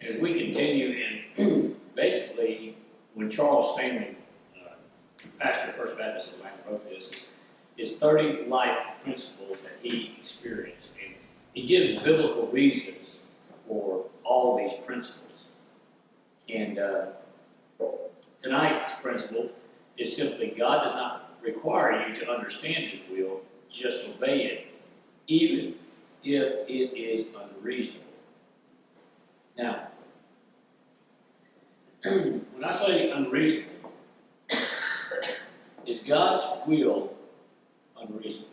As we continue, and basically, when Charles Stanley, pastor of First Baptist Atlanta, wrote this, is 30 life principles that he experienced. And he gives biblical reasons for all these principles. And tonight's principle is simply God does not require you to understand His will, just obey it, even if it is unreasonable. Now, when I say unreasonable, is God's will unreasonable?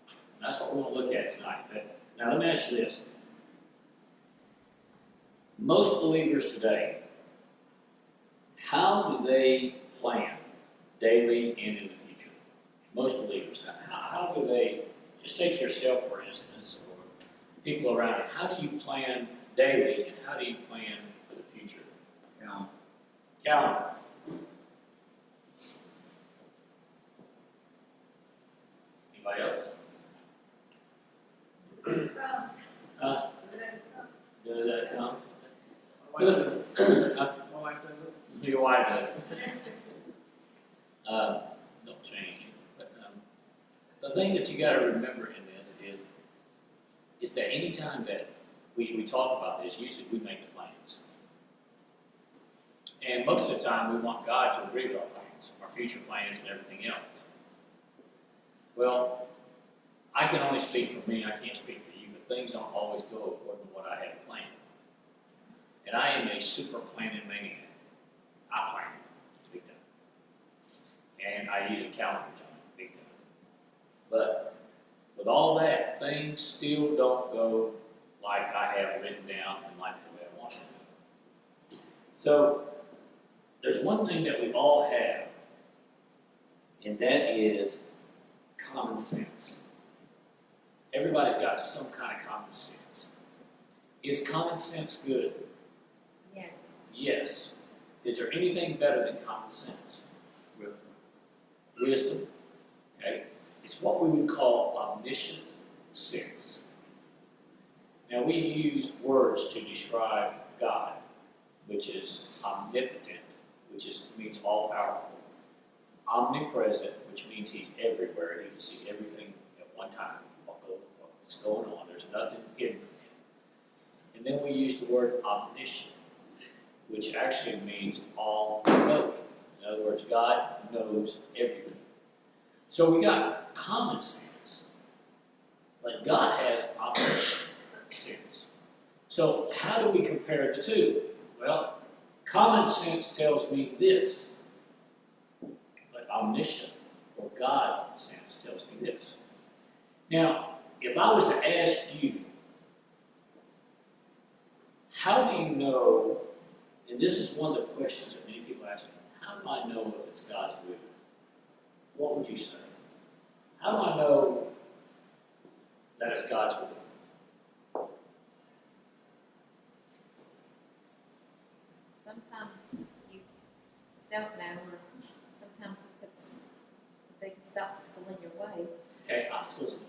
And that's what we're going to look at tonight. Now, let me ask you this. Most believers today, how do they plan daily and in the future? Most believers, how do they, just take yourself for instance, or people around you, how do you plan daily and how do you plan for the future? Calendar. Anybody else? Does that come? Good. My wife does it. Your wife does it. Don't change it. But the thing that you got to remember in this is that any time that we talk about this, usually we make the plans. And most of the time we want God to agree with our plans, our future plans and everything else. Well, I can only speak for me, I can't speak for you, but things don't always go according to what I had planned. And I am a super planning maniac. I plan big time. And I use a calendar big time. But with all that, things still don't go like I have written down and like the way I want them to. So there's one thing that we all have, and that is common sense. Everybody's got some kind of common sense. Is common sense good? Yes. Yes. Is there anything better than common sense? Wisdom. Okay? It's what we would call omniscient sense. Now we use words to describe God, which is omnipotent, which means all powerful. Omnipresent, which means He's everywhere. He can see everything at one time. What's going on? There's nothing hidden from Him. And then we use the word omniscient, which actually means all-knowing. In other words, God knows everything. So we got common sense, but God has omniscient sense. So how do we compare the two? Well, common sense tells me this, but omniscient or God sense tells me this. Now, if I was to ask you, how do you know, and this is one of the questions that many people ask me, how do I know if it's God's will? What would you say? How do I know that it's God's will? Sometimes you don't know, or sometimes it puts a big obstacle in your way. Okay, obstacles in the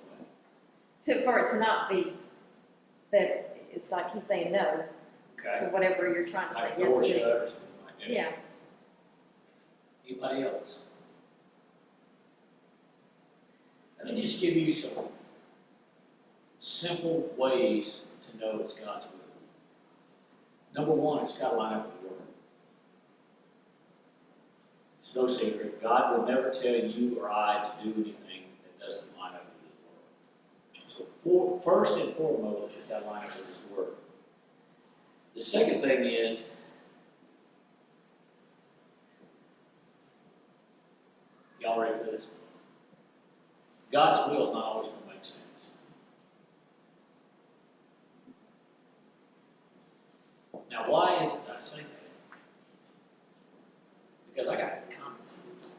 way. For it to not be that it's like He's saying no Okay. to whatever you're trying to say Like yes door to. shut or something like that. Yeah. Anybody else? Let me just give you some simple ways to know it's God's will. Number one, it's got to line up with the Word. It's no secret. God will never tell you or I to do anything that doesn't line up with His Word. So first and foremost, it's got to line up with His Word. The second thing is, y'all ready for this? God's will is not always going to make sense. Now, why is it that I say that? Because I got common sense.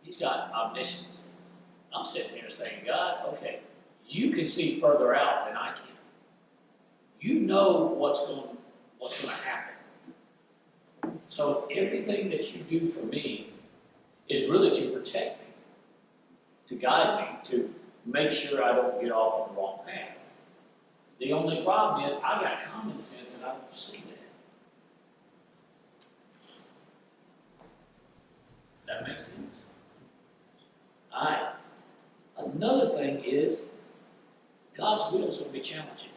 He's got omniscience. I'm sitting here saying, God, okay, you can see further out than I can. You know what's going to happen. So everything that you do for me is really to protect me, to guide me, to make sure I don't get off on the wrong path. The only problem is I got common sense and I don't see that. Does that make sense? All right. Another thing is God's will is going to be challenging.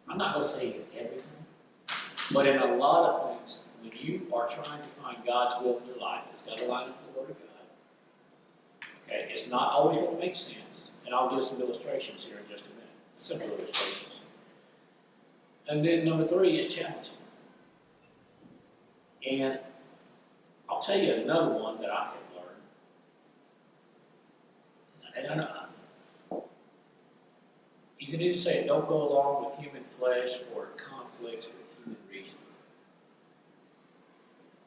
I'm not going to say in everything, but in a lot of things, when you are trying to find God's will in your life, it's got to line up with the Word of God. Okay, it's not always going to make sense, and I'll give some illustrations here in just a minute, simple illustrations. And then number 3 is challenging. And I'll tell you another one that I have learned. And I know you can either say don't go along with human flesh or conflicts with human reason.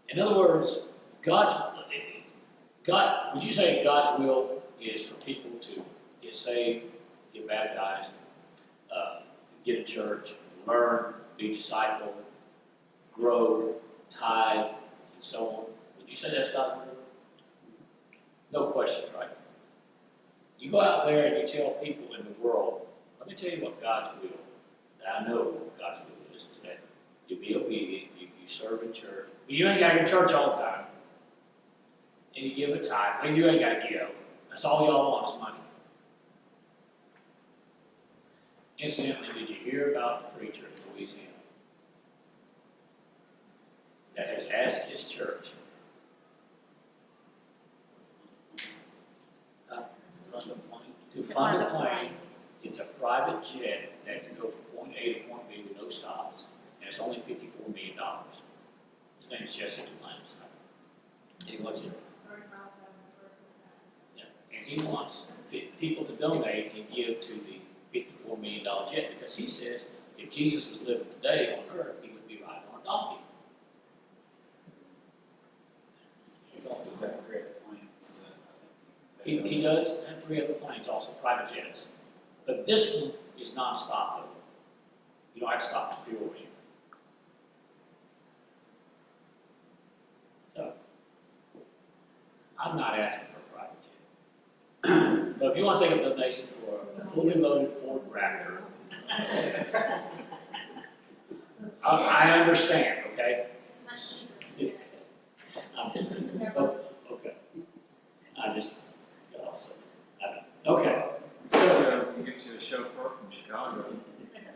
In other words, would you say God's will is for people to get saved, get baptized, get a church, learn, be discipled, grow, tithe, and so on? Would you say that's God's will? No question, right? You go out there and you tell people in the world, let me tell you what God's will, that I know what God's will is that you be obedient, you serve in church. But you ain't got to go to church all the time. And you give a tithe. And you ain't got to give. That's all y'all want is money. Incidentally, did you hear about the preacher in Louisiana that has asked his church to fund a plane? It's a private jet that can go from point A to point B with no stops, and it's only $54 million. His name is Jesse Duplantis. And he wants it. Yeah, and he wants people to donate and give to the $54 million jet because he says if Jesus was living today on earth, he would be riding on a donkey. He's also got 3 other planes. He does have 3 other planes, also private jets. But this one is non-stop, though. You don't have to stop for fuel or anything. So, I'm not asking for a private jet. So if you want to take a donation for a fully loaded Ford Raptor, I understand, okay? It's much cheaper. I'm just, okay. I just got off something. Okay. So you get you a chauffeur from Chicago.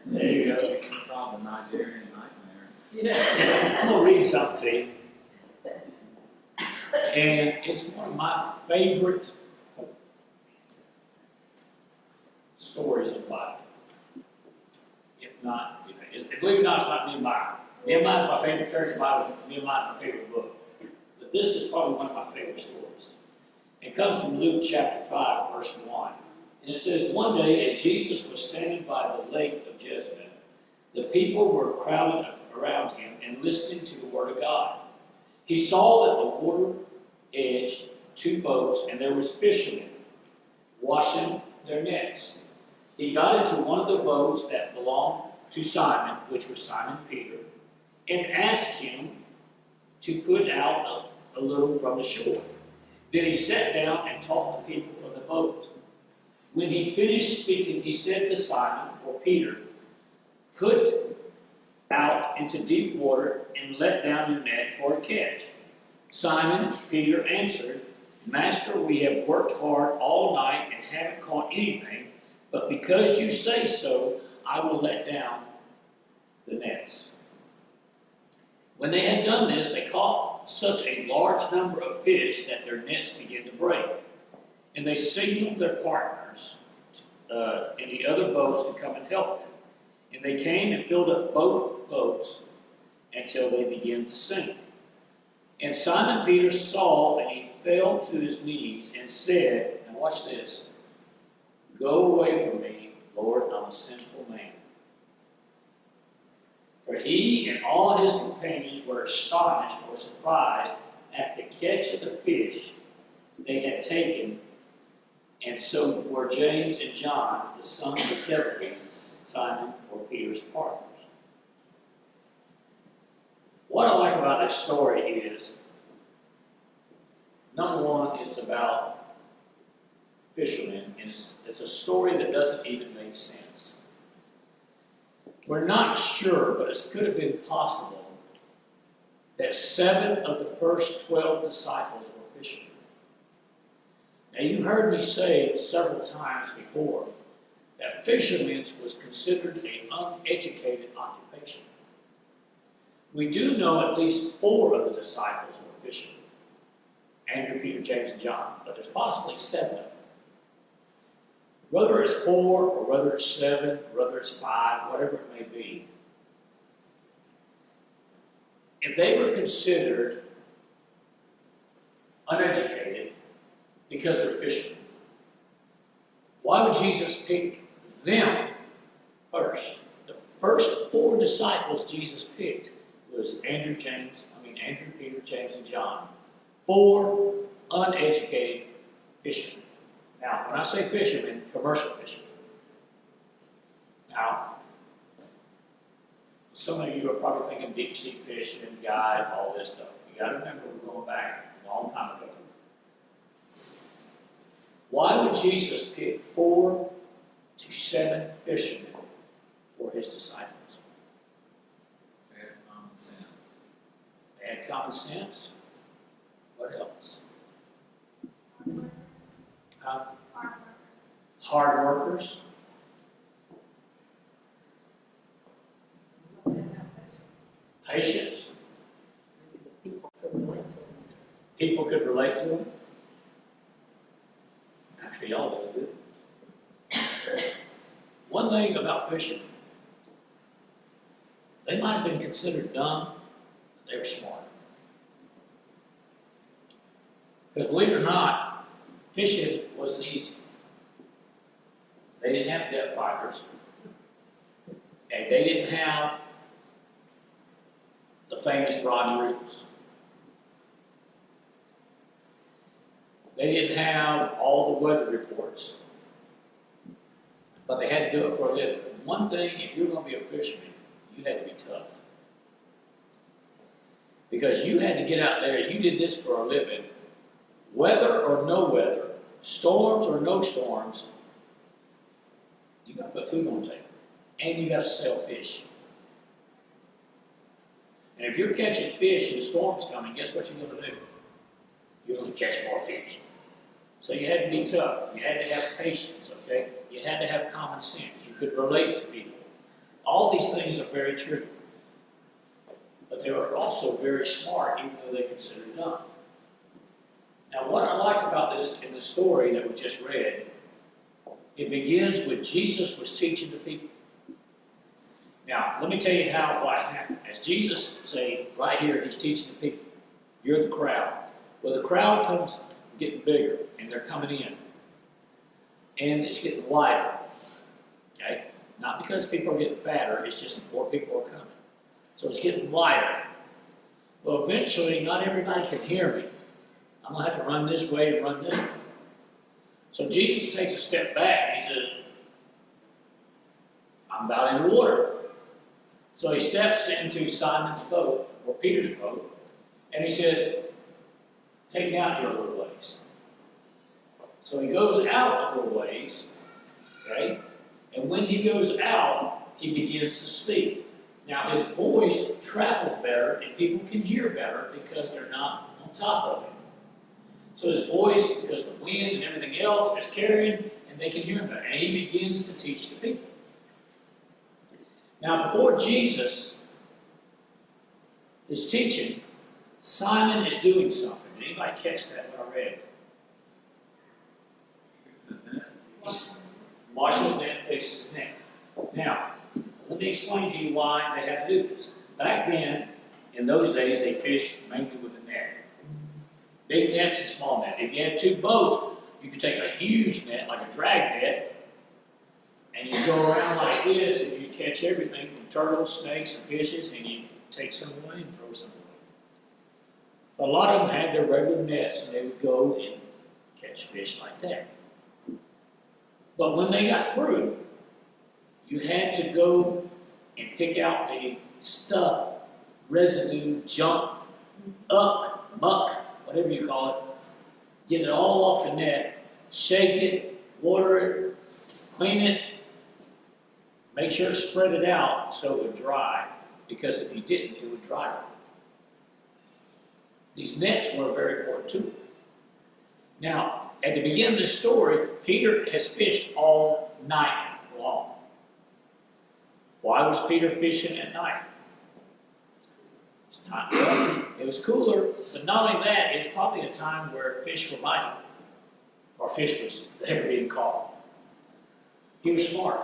There you go. It's called the Nigerian Nightmare. I'm going to read something to you. And it's one of my favorite stories of the Bible. If not, believe it or not, it's not Nehemiah. Nehemiah is my favorite church Bible. Nehemiah is my favorite book. But this is probably one of my favorite stories. It comes from Luke chapter 5, verse 1. And it says, one day as Jesus was standing by the lake of Jezreel, the people were crowded around him and listening to the word of God. He saw that the water edged 2 boats, and there was fishermen washing their nets. He got into one of the boats that belonged to Simon, which was Simon Peter, and asked him to put out a little from the shore. Then he sat down and taught the people from the boat. When he finished speaking, he said to Simon, or Peter, put out into deep water and let down your net for a catch. Simon Peter answered, Master, we have worked hard all night and haven't caught anything, but because you say so, I will let down the nets. When they had done this, they caught such a large number of fish that their nets began to break. And they signaled their partners in the other boats to come and help them. And they came and filled up both boats until they began to sink. And Simon Peter saw, and he fell to his knees and said, and watch this, go away from me, Lord, I'm a sinful man. For he and all his companions were astonished or surprised at the catch of the fish they had taken, and so were James and John, the sons of Zebedee, Simon or Peter's partners. What I like about this story is, number one, it's about fishermen, and it's a story that doesn't even make sense. We're not sure, but it could have been possible that 7 of the first 12 disciples were fishermen. Now, you've heard me say several times before that fishermen was considered an uneducated occupation. We do know at least 4 of the disciples were fishermen: Andrew, Peter, James, and John, but there's possibly 7 of them. Whether it's 4 or whether it's 7, whether it's 5, whatever it may be, if they were considered uneducated because they're fishermen, why would Jesus pick them first? The first 4 disciples Jesus picked was Andrew, Peter, James, and John. 4 uneducated fishermen. Now, when I say fishermen, commercial fishermen. Now, some of you are probably thinking deep sea fishing, guide, all this stuff. You got to remember, we're going back a long time ago. Why would Jesus pick 4 to 7 fishermen for his disciples? They had common sense. They had common sense. What else? Hard workers. Patience. People could relate to them. People could relate to them. Actually, y'all do good. One thing about fishermen, they might have been considered dumb, but they were smart. Because believe it or not, fishing wasn't easy. They didn't have depth finders, and they didn't have the famous rod and reels. They didn't have all the weather reports, but they had to do it for a living. One thing, if you're going to be a fisherman, you had to be tough. Because you had to get out there, you did this for a living, weather or no weather, storms or no storms, you got to put food on the table, and you got to sell fish. And if you're catching fish and the storm's coming, guess what you're going to do? You're going to catch more fish. So you had to be tough. You had to have patience, okay? You had to have common sense. You could relate to people. All these things are very true. But they were also very smart, even though they considered dumb. Now, what I like about this in the story that we just read, it begins with Jesus was teaching the people. Now, let me tell you what happened. As Jesus say right here, he's teaching the people. You're the crowd. Well, the crowd comes getting bigger, and they're coming in. And it's getting wider. Okay? Not because people are getting fatter, it's just more people are coming. So it's getting wider. Well, eventually, not everybody can hear me. I'm going to have to run this way and run this way. So Jesus takes a step back, and he says, I'm about in the water. So he steps into Simon's boat, or Peter's boat, and he says, take me out here a little ways. So he goes out a little ways, okay? And when he goes out, he begins to speak. Now his voice travels better, and people can hear better because they're not on top of him. So his voice, because the wind and everything else is carrying, and they can hear him better. And he begins to teach the people. Now, before Jesus is teaching, Simon is doing something. Did anybody catch that when I read? He's washing his net, fixes his net. Now, let me explain to you why they had to do this. Back then, in those days, they fished mainly with a net. Big nets and small nets. If you had 2 boats, you could take a huge net, like a drag net, and you go around like this, and you catch everything from turtles, snakes, and fishes, and you take some away and throw some away. But a lot of them had their regular nets, and they would go and catch fish like that. But when they got through, you had to go and pick out the stuff, residue, junk, muck, whatever you call it, get it all off the net, shake it, water it, clean it, make sure to spread it out so it would dry, because if you didn't, it would dry out. These nets were a very important tool. Now, at the beginning of this story, Peter has fished all night long. Why was Peter fishing at night? Well, it was cooler, but not only that, it's probably a time where fish were biting, or fish was ever being caught. He was smart.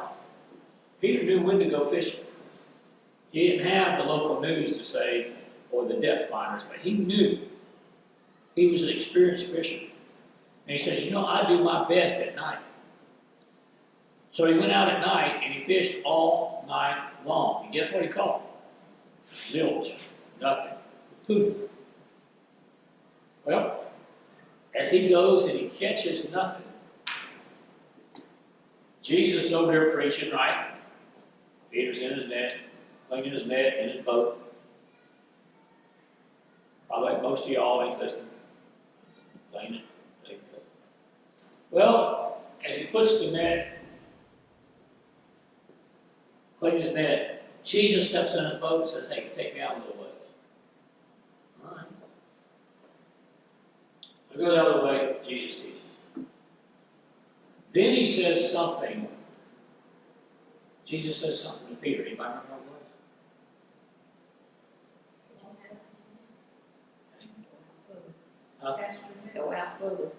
Peter knew when to go fishing. He didn't have the local news to say, or the depth finders, but he knew. He was an experienced fisherman. And he says, you know, I do my best at night. So he went out at night and he fished all night long. And guess what he caught? Zilch. Nothing. Poof. Well, as he goes and he catches nothing, Jesus is over there preaching, right? Peter's in his net, cleaning his net in his boat. Probably like most of y'all ain't listening. Cleaning. Well, as he puts the net, cleaning his net, Jesus steps in his boat and says, hey, take me out a little ways. All right. I go the other way, Jesus teaches. Then he says something. Jesus says something to Peter. Anybody remember what it was? Huh? Go out further.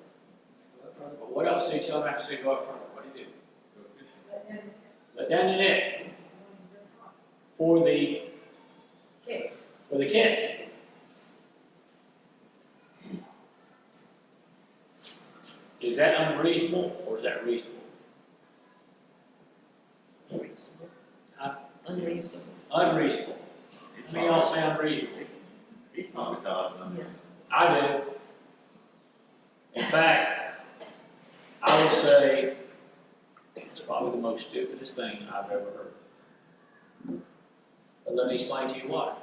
But what else did he tell him after he go up front? What did he do? Go fishing. Let down the net for the catch. Is that unreasonable or is that reasonable? Unreasonable. Unreasonable. To me, all say unreasonable. He probably thought of them. I do. In fact, I would say it's probably the most stupidest thing I've ever heard. But let me explain to you why.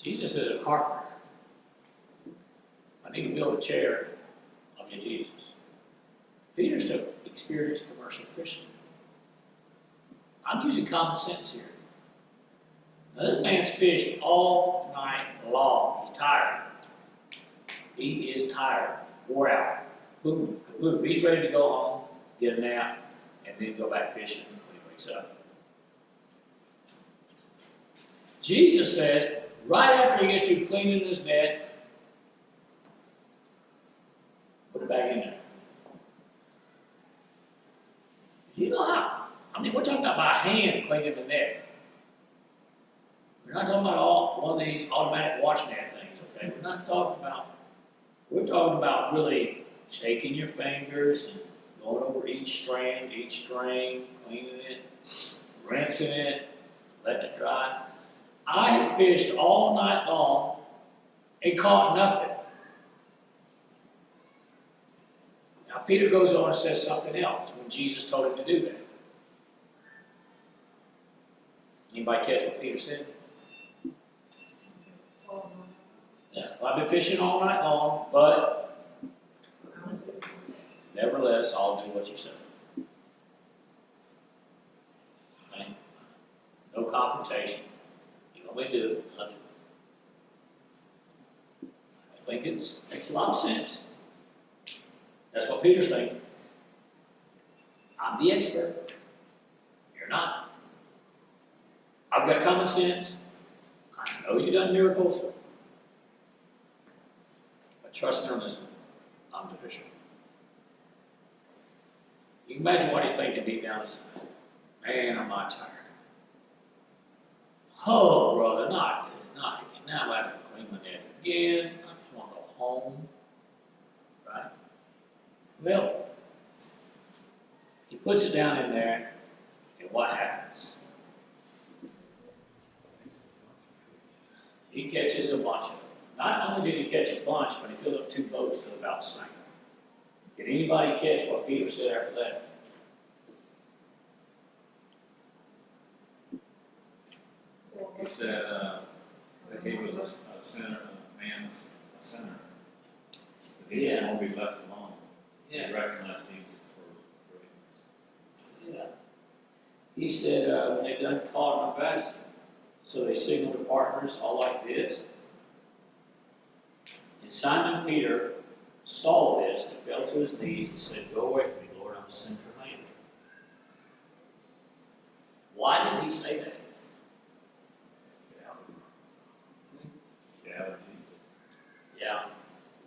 Jesus is a carpenter. I need to build a chair. I'll get Jesus. Peter's an experienced commercial fisherman. I'm using common sense here. Now, this man's fished all night long. He's tired. He is tired, wore out. Boom, boom. He's ready to go home, get a nap, and then go back fishing when he wakes up. Jesus says, right after he gets through cleaning his net, put it back in there. You know how? I mean, we're talking about by hand cleaning the net. We're not talking about one of these automatic wash net things, okay? We're not talking about, we're talking about really shaking your fingers and going over each strand, each string, cleaning it, rinsing it, letting it dry. I have fished all night long and caught nothing. Now, Peter goes on and says something else when Jesus told him to do that. Anybody catch what Peter said? Yeah, well, I've been fishing all night long, but nevertheless, I'll do what you say. Okay? No confrontation. You want me to do it, I'll do it. I think it makes a lot of sense. That's what Peter's thinking. I'm the expert. You're not. I've got common sense. I know you've done miracles. But trust me on this one. I'm the fisherman. You can imagine what he's thinking deep down inside. Man, I'm not tired. Oh, brother, not again. Now I'm having to clean my net again. I just want to go home. Right? Well, he puts it down in there, and what happens? He catches a bunch of them. Not only did he catch a bunch, but he filled up 2 boats to about sank. Did anybody catch what Peter said after that? He said that he was a sinner, a man, a sinner. That he was going to be left alone. Yeah. They recognize Jesus for Yeah. He said, when they done caught him ambassador, so they signaled the partners all like this. And Simon Peter saw this and fell to his knees and said, "Go away from me, Lord, I'm a sinful man." Why did he say that? Shout Jesus. Yeah.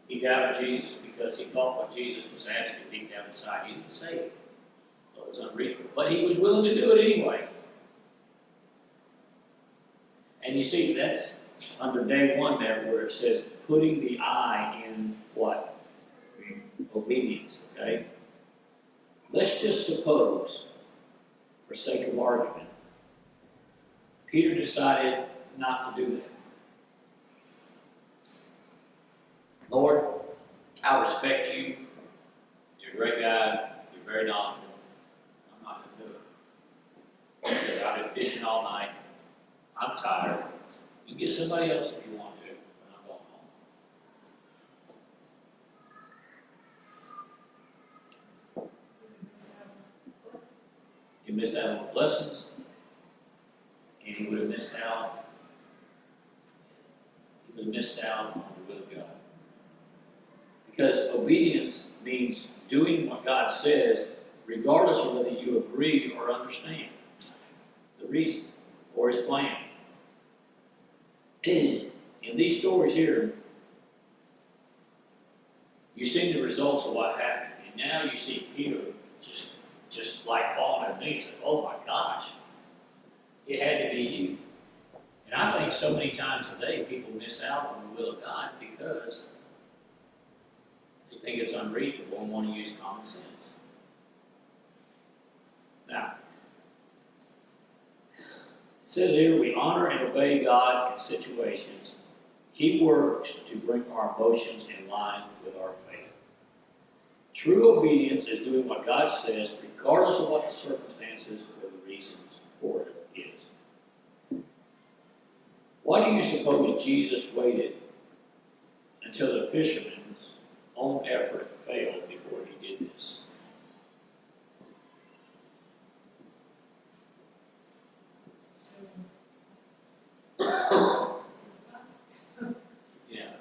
He doubted Jesus because he thought what Jesus was asking deep down inside. He didn't say it. It was unreasonable. But he was willing to do it anyway. And you see, that's under day one there where it says putting the I in what? Obedience, okay? Let's just suppose, for sake of argument, Peter decided not to do that. Lord, I respect you. You're a great guy. You're very knowledgeable. I'm not going to do it. He said, I've been fishing all night. I'm tired. You get somebody else if you want to, but I'm going home. He missed out on blessings, and he would have missed out. He would have missed out on the will of God. Because obedience means doing what God says, regardless of whether you agree or understand the reason or his plan. In these stories here, you've seen the results of what happened, and now you see Peter just like falling at his knees, like, oh my gosh, it had to be you. And I think so many times today people miss out on the will of God because they think it's unreasonable and want to use common sense. Now, it says here, we honor and obey God in situations. He works to bring our emotions in line with our faith. True obedience is doing what God says, regardless of what the circumstances or the reasons for it is. Why do you suppose Jesus waited until the fisherman's own effort failed before he did this? Yeah.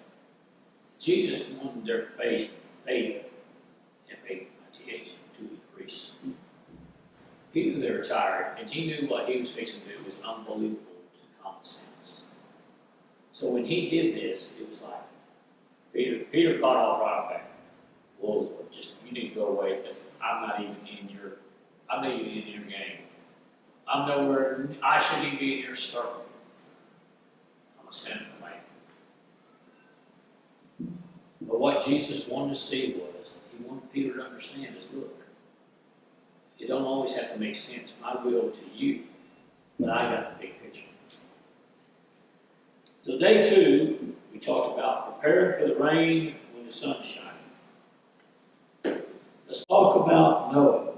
Jesus wanted their faith, F-A-I-T-H, to increase. He knew they were tired, and he knew what he was fixing to do was unbelievable to common sense. So when he did this, it was like, Peter caught off right back. Whoa, Lord, just, you need to go away, because I'm not even in your game. I'm nowhere, I shouldn't even be in your circle. I'm a sinful man. But what Jesus wanted to see was, he wanted Peter to understand is, look, it don't always have to make sense. My will to you, but I got the big picture. So day 2, we talked about preparing for the rain when the sun's shining. Let's talk about Noah.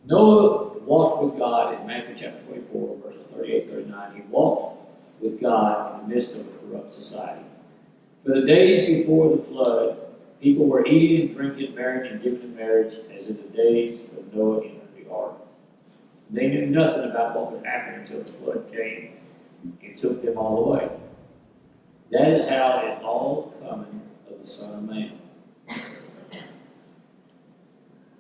Noah walked with God in Matthew chapter 24, verses 38-39. He walked with God in the midst of a corrupt society. For the days before the flood, people were eating and drinking, marrying and giving in marriage, as in the days of Noah entered the ark. They knew nothing about what would happen until the flood came and took them all away. That is how it all coming of the Son of Man.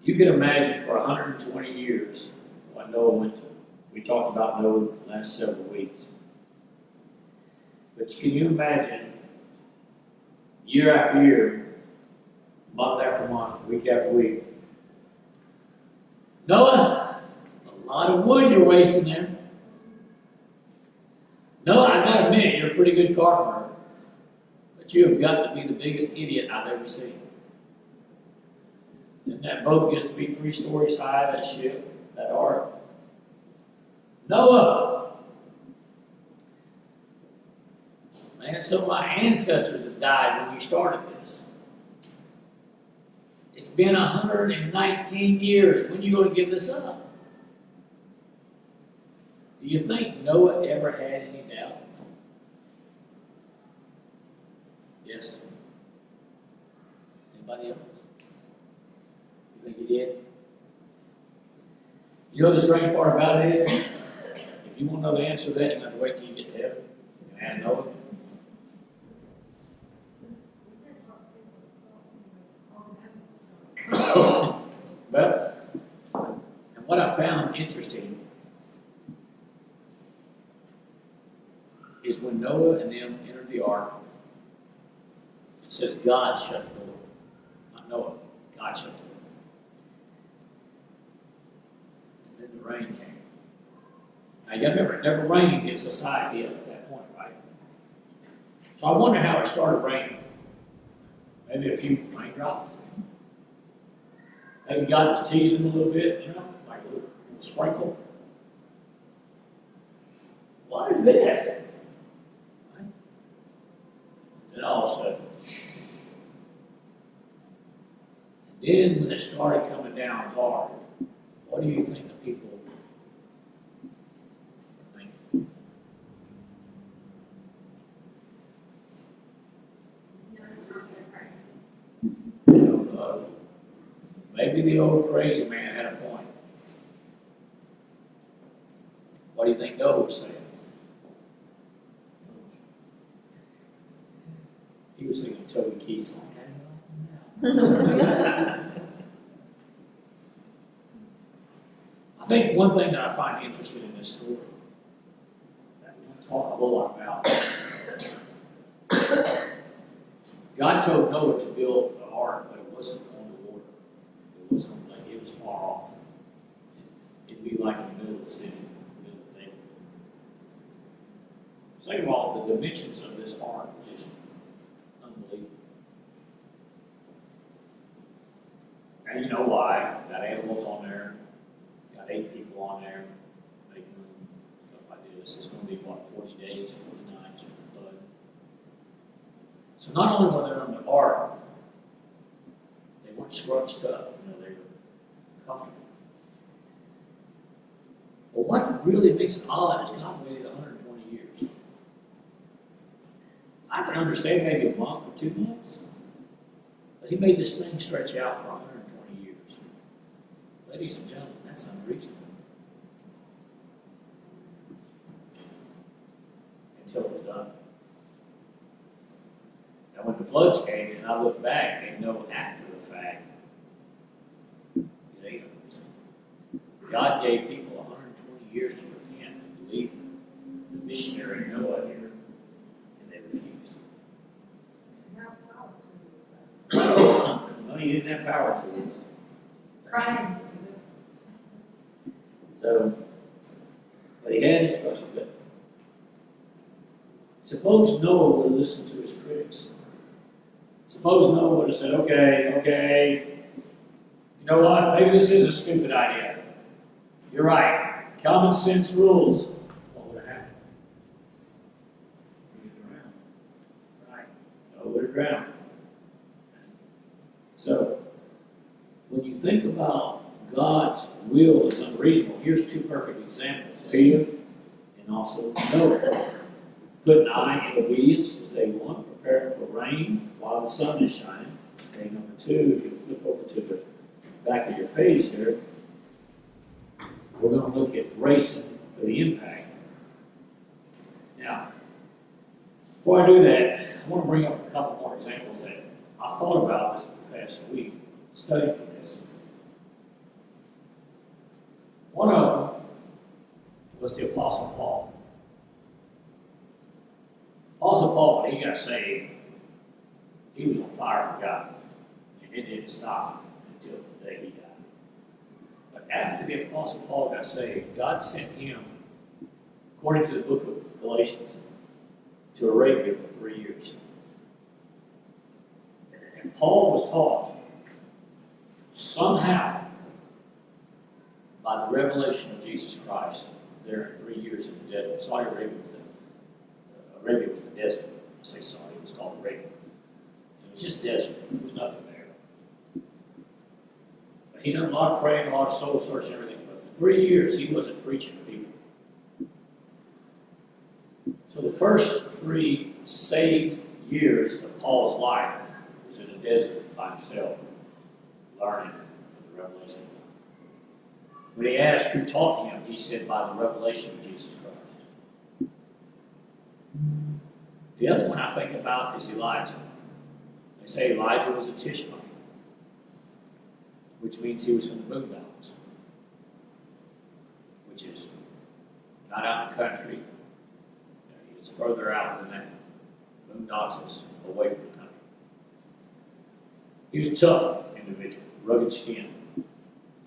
You can imagine for 120 years what Noah went through. We talked about Noah the last several weeks. But can you imagine year after year, month after month, week after week? Noah, it's a lot of wood you're wasting there. Noah, I gotta admit, you're a pretty good carpenter. But you have got to be the biggest idiot I've ever seen. And that boat used to be 3 stories high, that ship, that ark. Noah! Man, some of my ancestors have died when you started this. It's been 119 years. When are you going to give this up? Do you think Noah ever had any doubt? Yes. Anybody else? You think he did? You know the strange part about it is, if you want to know the answer to that, you have to wait till you get to heaven and ask Noah. But, and what I found interesting is when Noah and them entered the ark, it says God shut the door. Not Noah, God shut the door. And then the rain came. Now you gotta remember, it never rained in society up at that point, right? So I wonder how it started raining. Maybe a few raindrops. Maybe God was teasing them a little bit, you know, like a little sprinkle. What is this? Right? And all of a sudden, then when it started coming down hard, what do you think the people were thinking? No, it's not so crazy. Maybe the old crazy man had a point. What do you think Noah was saying? He was thinking Toby Keith song. I think one thing that I find interesting in this story that we don't talk a whole lot about. God told Noah to build an ark, but it wasn't on the water. It wasn't like it was far off. It'd be like in the middle of the city, in the middle of the neighborhood. Second of all, the dimensions of this ark was just unbelievable. And you know why? Got animals on there, got 8 people on there, making them, stuff like this. It's going to be, what, 40 days, 40 nights for the flood. So not only were they on the ark, they weren't scrunched up, you know, they were comfortable. But what really makes it odd is God waited 120 years. I can understand maybe a month or 2 months, but He made this thing stretch out for 120 years. Ladies and gentlemen, that's unreasonable. Until it was done. Now, when the floods came, and I look back and know after the fact, it ain't unreasonable. God gave people 120 years to repent and believe the missionary Noah here, and they refused. No, he didn't have power tools. Crimes to them. So, but he had instruction. But suppose Noah would have listened to his critics. Suppose Noah would have said, okay, you know what? Maybe this is a stupid idea. You're right. Common sense rules. What would have happened? He would have drowned. Right. Noah would have drowned. So, when you think about God's will is unreasonable, here's 2 perfect examples. Peter and also Noah. Put an eye in obedience was day 1, preparing for rain while the sun is shining. Day number 2, if you flip over to the back of your page here, we're going to look at bracing for the impact. Now, before I do that, I want to bring up a couple more examples that I thought about this past week, studying for this. One of them was the Apostle Paul. Apostle Paul, when he got saved, he was on fire for God. And it didn't stop until the day he died. But after the Apostle Paul got saved, God sent him, according to the book of Galatians, to Arabia for 3 years. And Paul was taught somehow by the revelation of Jesus Christ there in 3 years in the desert. Saudi Arabia was the desert. I say Saudi, it was called Arabia. It was just desert. There was nothing there. But he done a lot of praying, a lot of soul searching, and everything. But for 3 years, he wasn't preaching to people. So the first 3 saved years of Paul's life was in a desert by himself, learning the revelation of God. When he asked who taught him, he said, by the revelation of Jesus Christ. The other one I think about is Elijah. They say Elijah was a Tishbite, which means he was from the Boondocks, which is not out in the country. It's further out than that. Boondocks is away from the country. He was a tough individual, rugged skin.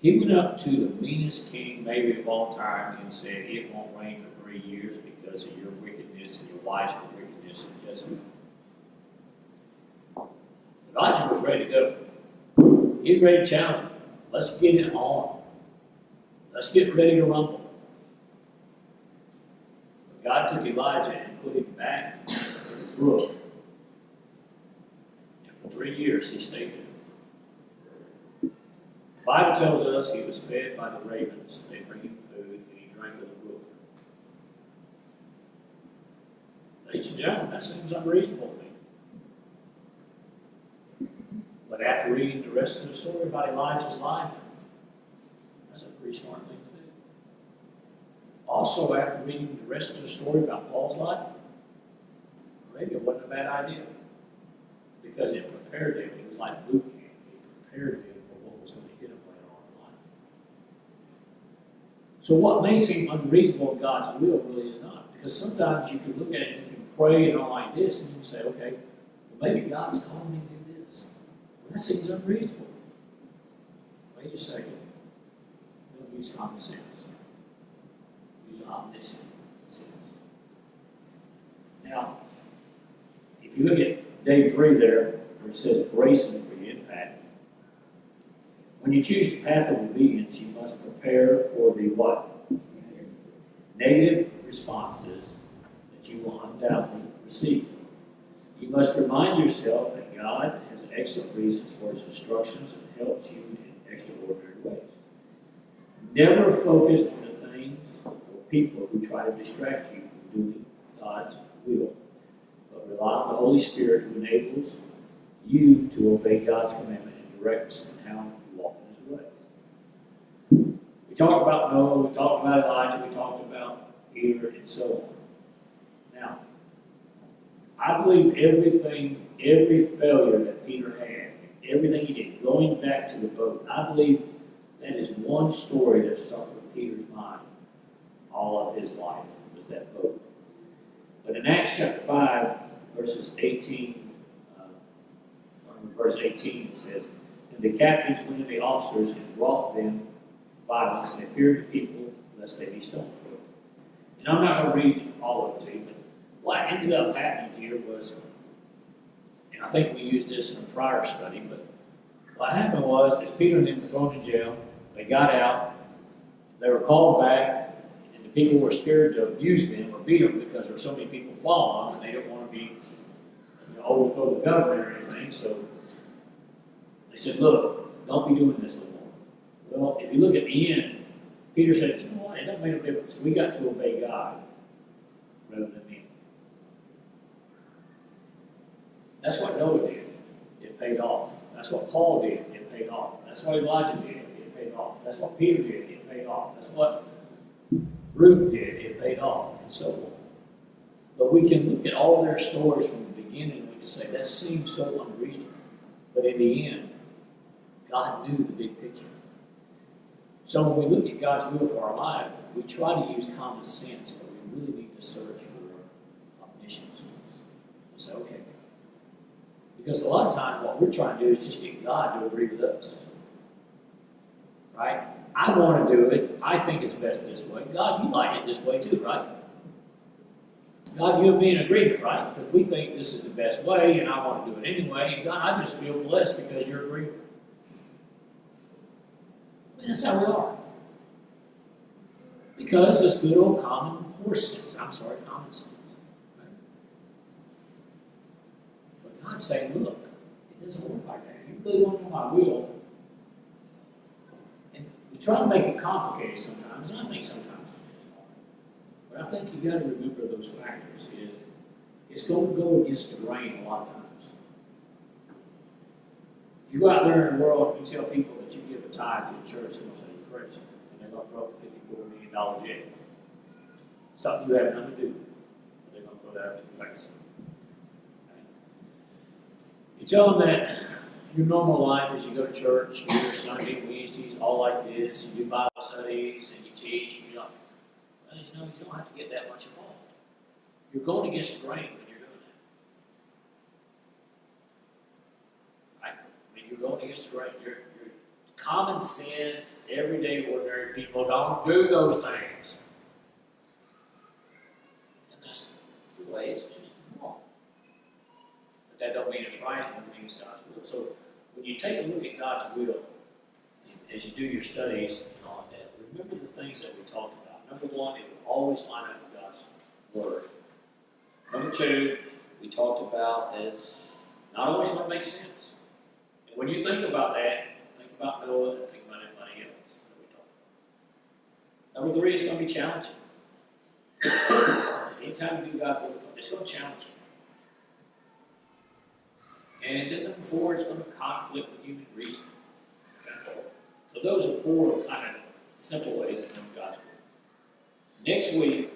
He went up to the meanest king maybe of all time and said, it won't rain for 3 years because of your wickedness and your wife's wickedness and Jezebel. Elijah was ready to go. He was ready to challenge him. Let's get it on. Let's get ready to rumble. But God took Elijah and put him back in the brook. And for 3 years he stayed there. The Bible tells us he was fed by the ravens. They bring him food and he drank of the brook. Ladies and gentlemen, that seems unreasonable to me. But after reading the rest of the story about Elijah's life, that's a pretty smart thing to do. Also, after reading the rest of the story about Paul's life, maybe it wasn't a bad idea. Because it prepared him. It was like boot camp. It prepared him for what was going to hit him later on in life. So what may seem unreasonable in God's will really is not. Because sometimes you can look at it and you can pray and all like this, and you can say, okay, well maybe God's calling me to do this. Well, that seems unreasonable. Wait a second. Don't use common sense. Use omniscient sense. Now, if you look at day 3 there, where it says bracing for the impact, when you choose the path of obedience, you must prepare for the what? Negative responses that you will undoubtedly receive. You must remind yourself that God has excellent reasons for his instructions and helps you in extraordinary ways. Never focus on the things or people who try to distract you from doing God's will, but rely on the Holy Spirit who enables you to obey God's commandment and directs in how you walk in his ways. We talked about Noah, we talked about Elijah, we talked about Peter, and so on. Now, I believe every failure that Peter had, everything he did, going back to the boat, I believe that is one story that stuck with Peter's mind all of his life, was that boat. But in Acts chapter 5, verse 18, it says, and the captains went to the officers and brought them violence and feared the people lest they be stoned. And I'm not going to read all of it to you, but what ended up happening here was, and I think we used this in a prior study, but what happened was, as Peter and them were thrown in jail, they got out, they were called back, and the people were scared to abuse them or beat them because there were so many people following them, and they didn't want to be, overthrow the government or anything, so they said, look, don't be doing this no more. Well, if you look at the end, Peter said, you know what, it doesn't make no difference. We got to obey God rather than me. That's what Noah did. It paid off. That's what Paul did. It paid off. That's what Elijah did. It paid off. That's what Peter did. It paid off. That's what Ruth did. It paid off, and so on. But we can look at all their stories from the beginning and we can say, that seems so unreasonable. But in the end, God knew the big picture. So when we look at God's will for our life, we try to use common sense, but we really need to search for omniscience. And say, okay. Because a lot of times what we're trying to do is just get God to agree with us. Right? I want to do it. I think it's best this way. God, you like it this way too, right? God, you and me in agreement, right? Because we think this is the best way, and I want to do it anyway. And God, I just feel blessed because you're agreeing. I mean, that's how we are. Because it's good old common sense. Common sense. Right? But God's saying, look, it doesn't work like that. If you really want to know my will, and we try to make it complicated sometimes, and I think sometimes it is hard. But I think you've got to remember those factors. It's going to go against the grain a lot of times. You go out there in the world and you tell people that you give a tithe to the church, they're going to say you're crazy. And they're going to throw up a $54 million check. Something you have nothing to do with. But they're going to throw that up in your face. Okay? You tell them that your normal life is you go to church, you do your Sunday, Wednesdays, all like this, you do Bible studies, and you teach, and you're like, well, you don't have to get that much involved. You're going against the grain when you're doing that. Right? I mean, you're going against the grain. You're common sense, everyday, ordinary people don't do those things. And that's the way it's just wrong. But that don't mean it's right, it mean it's God's will. So when you take a look at God's will, as you do your studies on that, remember the things that we talked about. Number one, it will always line up with God's word. Number two, we talked about is not always what makes sense. And when you think about that, think about Noah and think about anybody else that we talked about. Number three, it's going to be challenging. Anytime you do God's will, it's going to challenge you. And then number four, it's going to conflict with human reason. Okay? So those are four kind of simple ways to know God's will. Next week,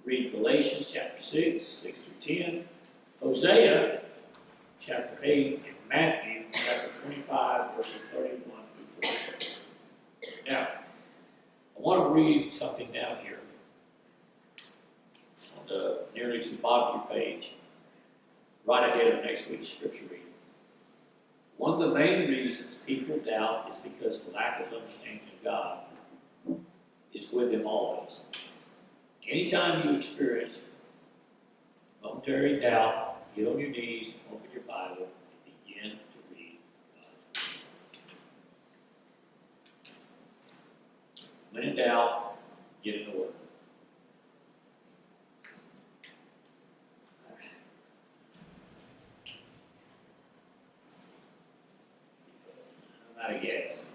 read Galatians chapter 6, 6 through 10, Hosea chapter 8, and Matthew chapter 25, verses 31 through 40. Now, I want to read something down here on nearly to the bottom of your page, right ahead of next week's scripture reading. One of the main reasons people doubt is because the lack of understanding of God is with them always. Anytime you experience momentary doubt, get on your knees, open your Bible, and begin to read God's word. When in doubt, get in order. I'm out of gas.